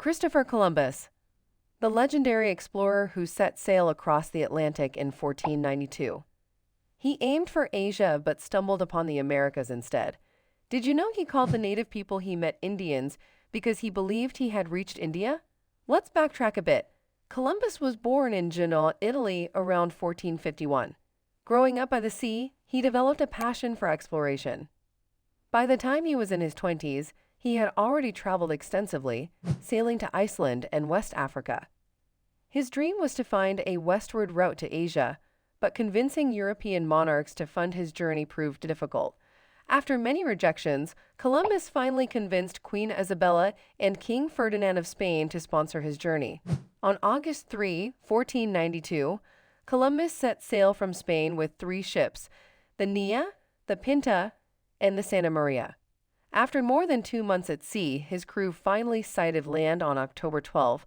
Christopher Columbus, the legendary explorer who set sail across the Atlantic in 1492. He aimed for Asia but stumbled upon the Americas instead. Did you know he called the native people he met Indians because he believed he had reached India? Let's backtrack a bit. Columbus was born in Genoa, Italy around 1451. Growing up by the sea, he developed a passion for exploration. By the time he was in his 20s, he had already traveled extensively, sailing to Iceland and West Africa. His dream was to find a westward route to Asia, but convincing European monarchs to fund his journey proved difficult. After many rejections, Columbus finally convinced Queen Isabella and King Ferdinand of Spain to sponsor his journey. On August 3, 1492, Columbus set sail from Spain with 3 ships, the Nia, the Pinta, and the Santa Maria. After more than 2 months at sea, his crew finally sighted land on October 12,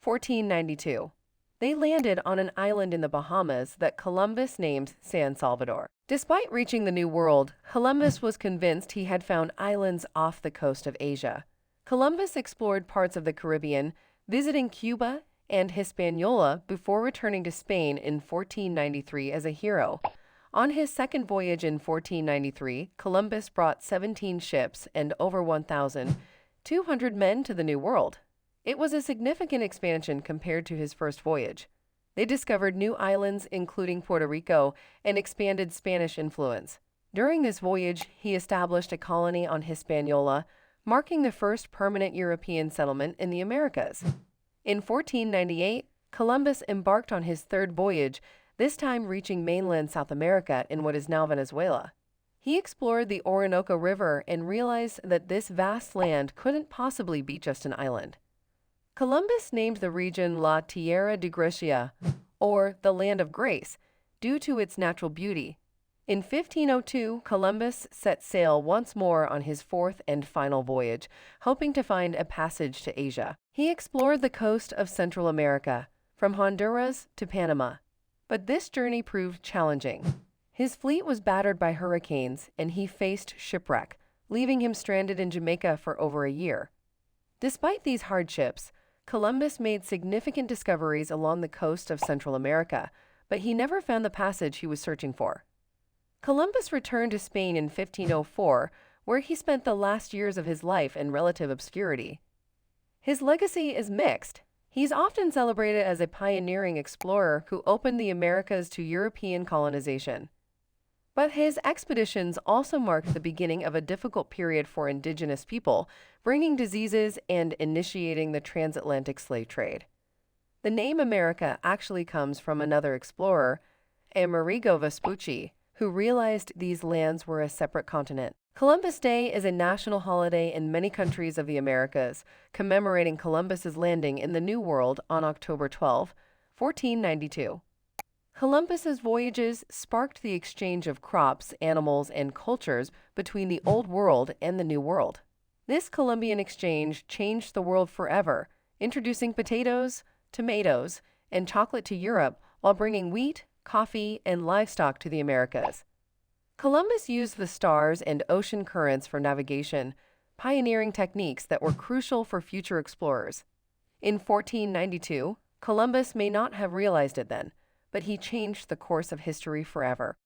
1492. They landed on an island in the Bahamas that Columbus named San Salvador. Despite reaching the New World, Columbus was convinced he had found islands off the coast of Asia. Columbus explored parts of the Caribbean, visiting Cuba and Hispaniola before returning to Spain in 1493 as a hero. On his second voyage in 1493, Columbus brought 17 ships and over 1,200 men to the New World. It was a significant expansion compared to his first voyage. They discovered new islands, including Puerto Rico, and expanded Spanish influence. During this voyage, he established a colony on Hispaniola, marking the first permanent European settlement in the Americas. In 1498, Columbus embarked on his third voyage, this time reaching mainland South America in what is now Venezuela. He explored the Orinoco River and realized that this vast land couldn't possibly be just an island. Columbus named the region La Tierra de Gracia, or the Land of Grace, due to its natural beauty. In 1502, Columbus set sail once more on his fourth and final voyage, hoping to find a passage to Asia. He explored the coast of Central America, from Honduras to Panama. But this journey proved challenging. His fleet was battered by hurricanes, and he faced shipwreck, leaving him stranded in Jamaica for over a year. Despite these hardships, Columbus made significant discoveries along the coast of Central America, but he never found the passage he was searching for. Columbus returned to Spain in 1504, where he spent the last years of his life in relative obscurity. His legacy is mixed. He's often celebrated as a pioneering explorer who opened the Americas to European colonization. But his expeditions also marked the beginning of a difficult period for indigenous people, bringing diseases and initiating the transatlantic slave trade. The name America actually comes from another explorer, Amerigo Vespucci, who realized these lands were a separate continent. Columbus Day is a national holiday in many countries of the Americas, commemorating Columbus's landing in the New World on October 12, 1492. Columbus's voyages sparked the exchange of crops, animals, and cultures between the Old World and the New World. This Columbian exchange changed the world forever, introducing potatoes, tomatoes, and chocolate to Europe while bringing wheat, coffee, and livestock to the Americas. Columbus used the stars and ocean currents for navigation, pioneering techniques that were crucial for future explorers. In 1492, Columbus may not have realized it then, but he changed the course of history forever.